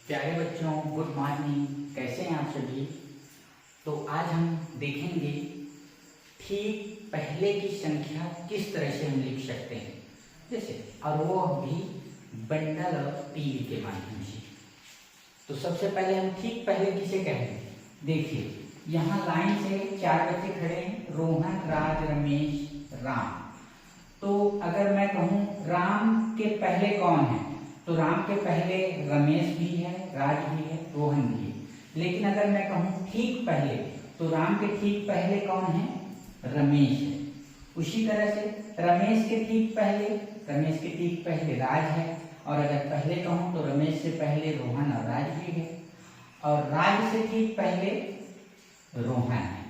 प्यारे बच्चों, good morning. कैसे हैं आप सभी? तो आज हम देखेंगे ठीक पहले की संख्या किस तरह से हम लिख सकते हैं, जैसे और वो भी बंडल और तीर के माध्यम से। तो सबसे पहले हम ठीक पहले किसे कहेंगे? देखिए, यहाँ लाइन से 4 बच्चे खड़े हैं, रोहन, राज, रमेश, राम। तो अगर मैं कहूँ राम के पहले कौन है, तो राम के पहले रमेश भी है, राज भी है, रोहन भी है। लेकिन अगर मैं कहूँ ठीक पहले, तो राम के ठीक पहले कौन है? रमेश है। उसी तरह से रमेश के ठीक पहले राज है, और अगर पहले कहूँ तो रमेश से पहले रोहन और राज भी है, और राज से ठीक पहले रोहन है।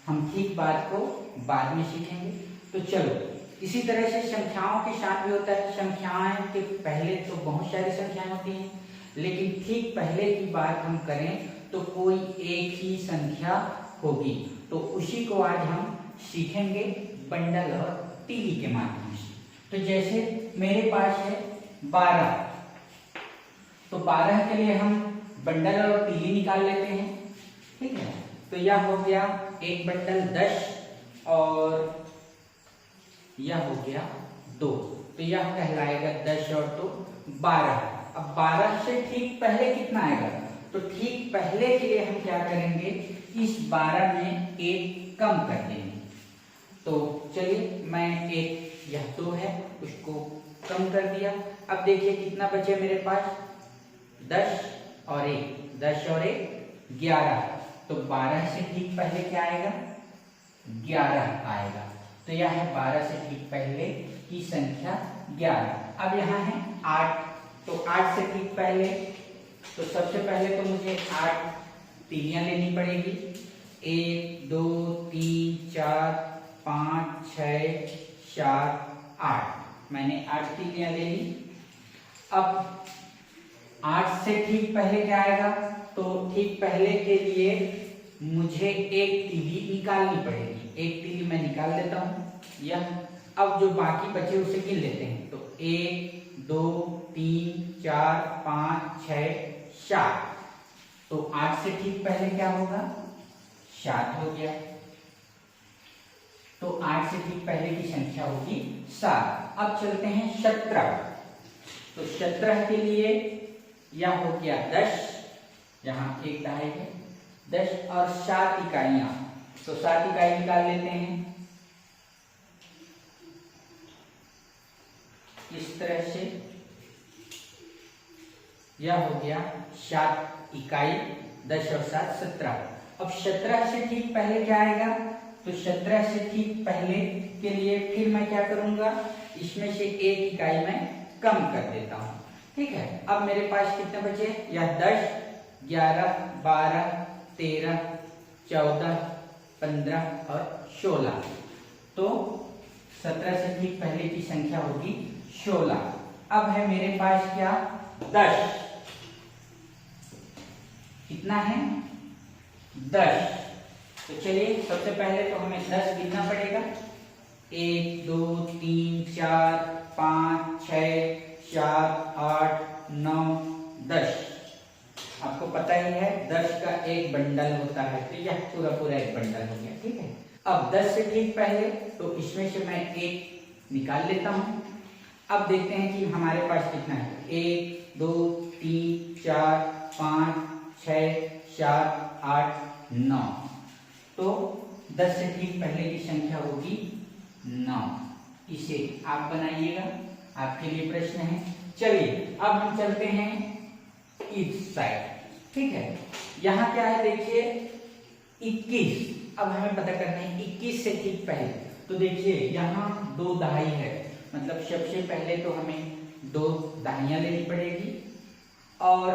हम ठीक बात को बाद में सीखेंगे। तो चलो, इसी तरह से संख्याओं के साथ भी होता है। संख्याएं के पहले तो बहुत सारी संख्याएं होती हैं, लेकिन ठीक पहले की बात हम करें तो कोई एक ही संख्या होगी। तो उसी को आज हम सीखेंगे बंडल और तीली के माध्यम से। तो जैसे मेरे पास है 12, तो 12 के लिए हम बंडल और तीली निकाल लेते हैं, ठीक है। तो यह हो गया एक बंडल 10 और यह हो गया 2, तो यह कहलाएगा 10 और 2 12। अब 12 से ठीक पहले कितना आएगा? तो ठीक पहले के लिए हम क्या करेंगे, इस 12 में एक कम कर देंगे। तो चलिए, मैं एक, यह 2 है, उसको कम कर दिया। अब देखिए कितना बचे मेरे पास, 10 और 1, 10 और 1 11। तो 12 से ठीक पहले क्या आएगा? 11 आएगा। तो यह है 12 से ठीक पहले की संख्या 11। अब यहाँ है 8, तो 8 से ठीक पहले, तो सबसे पहले तो मुझे 8 तीलियां लेनी पड़ेगी। 1 2 3 4 5 6 7 8, मैंने 8 तीलियां ले ली। अब 8 से ठीक पहले क्या आएगा? तो ठीक पहले के लिए मुझे एक तीली निकालनी पड़ेगी। एक तीली मैं निकाल देता हूँ। यह अब जो बाकी बचे उसे गिन लेते हैं। तो 1 2 3 4 5 6 7। तो 8 से ठीक पहले क्या होगा? 7 हो गया। तो 8 से ठीक पहले की संख्या होगी 7। अब चलते हैं 17। तो 17 के लिए यह हो गया 10, यहाँ एक दहाई है, 10 और 7 इकाइयां। तो 7 इकाई निकाल लेते हैं इस तरह से। यह हो गया 7 इकाई, 10 और 7 17। अब 17 से ठीक पहले क्या आएगा? तो 17 से ठीक पहले के लिए फिर मैं क्या करूंगा, इसमें से एक इकाई मैं कम कर देता हूं, ठीक है। अब मेरे पास कितने बचे? यह 10 11 12 13 14 15 और 16। तो 17 से ठीक पहले की संख्या होगी 16। अब है मेरे पास क्या? 10। कितना है? 10। तो चलिए, सबसे पहले तो हमें 10 गिनना पड़ेगा। 1 2 3 4 5 6 7 8 9 10। आपको पता ही है 10 का एक बंडल होता है, तो यह पूरा एक बंडल हो गया, ठीक है। अब 10 से ठीक पहले, तो इसमें से मैं एक निकाल लेता हूं। अब देखते हैं कि हमारे पास कितना है। 1 2 3 4 5 6 7 8 9। तो 10 से ठीक पहले की संख्या होगी 9। इसे आप बनाइएगा, आपके लिए प्रश्न है। चलिए, अब हम चलते हैं इस साइड, ठीक है। यहाँ क्या है देखिए, 21। अब हमें पता करना है 21 से ठीक पहले। तो देखिए, यहाँ 2 दहाई है, मतलब सबसे पहले तो हमें 2 दहाइयां लेनी पड़ेगी, और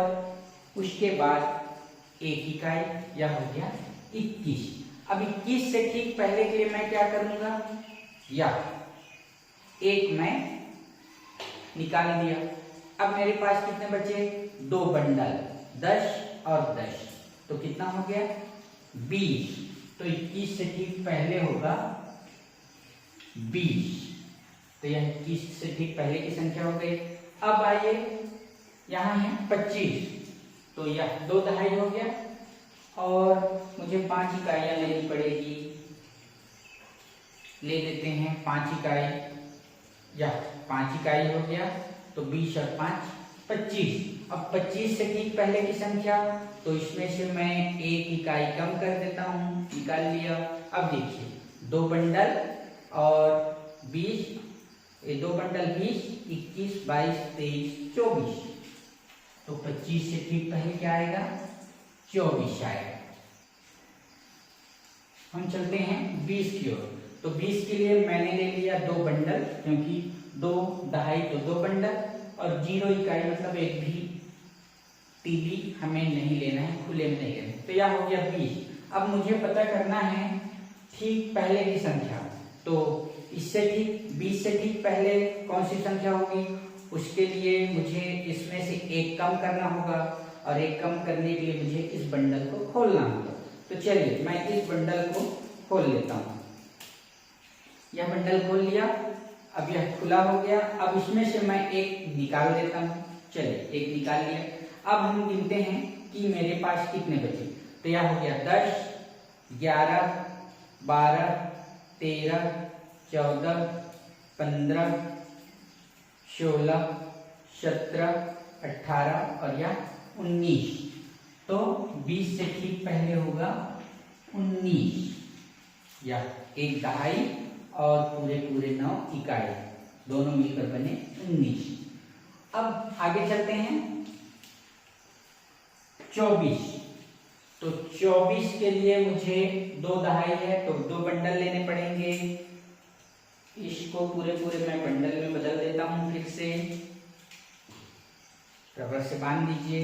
उसके बाद एक इकाई। यह हो गया 21। अब 21 से ठीक पहले के लिए मैं क्या करूंगा, या एक मैं निकाल दिया। अब मेरे पास कितने बचे? 2 बंडल, 10 और 10। तो कितना हो गया? 20। तो 21 से ठीक पहले होगा 20। तो यह 21 से ठीक पहले की संख्या हो गई। अब आइए, यहाँ है 25। तो यह 2 दहाई हो गया और मुझे 5 इकाइयां लेनी पड़ेगी। ले लेते हैं 5 इकाई, यह 5 इकाई हो गया तो 20 और 5 25। अब 25 से ठीक पहले की संख्या, तो इसमें से मैं 1 इकाई कम कर देता हूँ, निकाल लिया। अब देखिए 2 बंडल और 20, ये 2 बंडल 20, 21, 22, 23, 24। तो 25 से ठीक पहले क्या आएगा? 24 आएगा। हम चलते हैं 20 की ओर। तो 20 के लिए मैंने ले लिया 2 बंडल, क्योंकि 2 दहाई तो 2 बंडल, और 0 इकाई मतलब एक भी तीली हमें नहीं लेना है, खुले में नहीं लेना है। तो यह हो गया 20। अब मुझे पता करना है ठीक पहले की संख्या। तो इससे ठीक 20 से ठीक पहले कौन सी संख्या होगी, उसके लिए मुझे इसमें से 1 कम करना होगा, और 1 कम करने के लिए मुझे इस बंडल को खोलना होगा। तो चलिए मैं इस बंडल को खोल लेता हूँ। यह बंडल खोल लिया, अब यह खुला हो गया। अब इसमें से मैं 1 निकाल देता हूँ। चलिए 1 निकाल लिया। अब हम गिनते हैं कि मेरे पास कितने बचे। तो यह हो गया 10, 11, 12, 13, 14, 15, 16, 17, 18 और यह 19। तो 20 से ठीक पहले होगा 19, या 1 दहाई और पूरे 9 इकाई, दोनों मिलकर बने 19। अब आगे चलते हैं 24। तो 24 के लिए मुझे 2 दहाई है तो 2 बंडल लेने पड़ेंगे। इसको पूरे मैं बंडल में बदल देता हूं। फिर से रबर से बांध दीजिए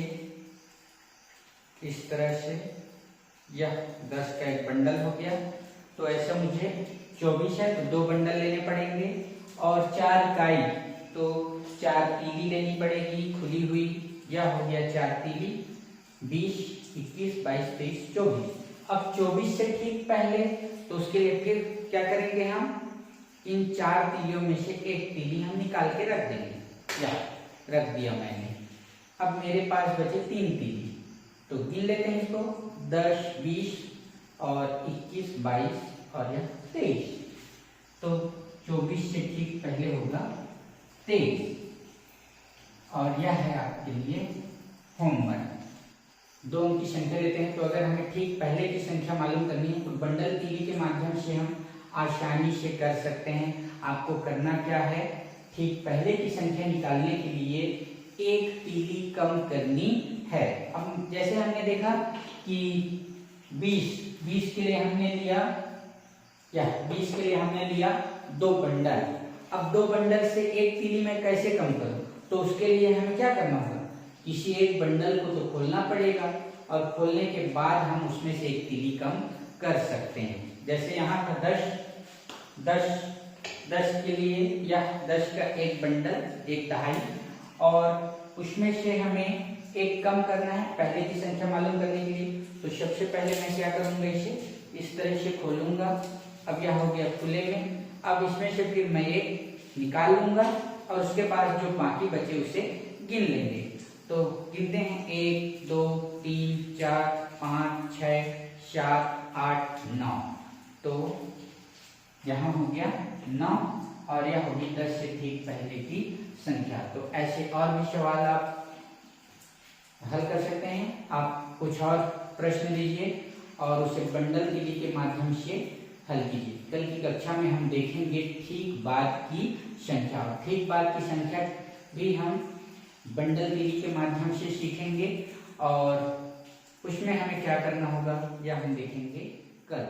इस तरह से। यह 10 का एक बंडल हो गया। तो ऐसा मुझे 24 है तो 2 बंडल लेने पड़ेंगे, और 4 इकाई तो 4 तीली लेनी पड़ेगी खुली हुई। यह हो गया 4 तीली, 20, 21, 22, 23, 24। अब 24 से ठीक पहले, तो उसके लिए फिर क्या करेंगे, हम इन 4 तीलियों में से 1 तीली हम निकाल के रख देंगे। या रख दिया मैंने। अब मेरे पास बचे 3 तीली, तो गिन लेते हैं इसको। 10, 20 और 21, 22 और यह 23। तो 24 से ठीक पहले होगा 23। और यह है आपके लिए होमवर्क। 2 अंक की संख्या लेते हैं। तो अगर हमें ठीक पहले की संख्या मालूम करनी है तो बंडल तीली के माध्यम से हम आसानी से कर सकते हैं। आपको करना क्या है, ठीक पहले की संख्या निकालने के लिए 1 तीली कम करनी है। अब जैसे हमने देखा कि 20 के लिए हमने लिया, या 20 के लिए हमने लिया 2 बंडल। अब 2 बंडल से 1 तीली मैं कैसे कम करूं, तो उसके लिए हमें क्या करना होगा, किसी एक बंडल को तो खोलना पड़ेगा, और खोलने के बाद हम उसमें से 1 तीली कम कर सकते हैं। जैसे यहाँ पर 10 के लिए यह 10 का एक बंडल 1 दहाई, और उसमें से हमें 1 कम करना है पहले की संख्या मालूम करने के लिए। तो सबसे पहले मैं क्या करूंगा, इसे इस तरह से खोलूंगा। अब यह हो गया खुले में। अब इसमें से फिर मैं 1 निकाल लूंगा, और उसके बाद जो बाकी बचे उसे गिन लेंगे। तो गिनते हैं 1, 2, 3, 4, 5, 6, 7, 8, 9। तो यहाँ हो गया 9, और यह होगी 10 से ठीक पहले की संख्या। तो ऐसे और भी सवाल आप हल कर सकते हैं। आप कुछ और प्रश्न दीजिए और उसे बंडल तीली के माध्यम से हल कीजिए। कल की कक्षा में हम देखेंगे ठीक बाद की संख्या, और ठीक बाद की संख्या भी हम बंडल तीली के माध्यम से सीखेंगे, और उसमें हमें क्या करना होगा यह हम देखेंगे कल।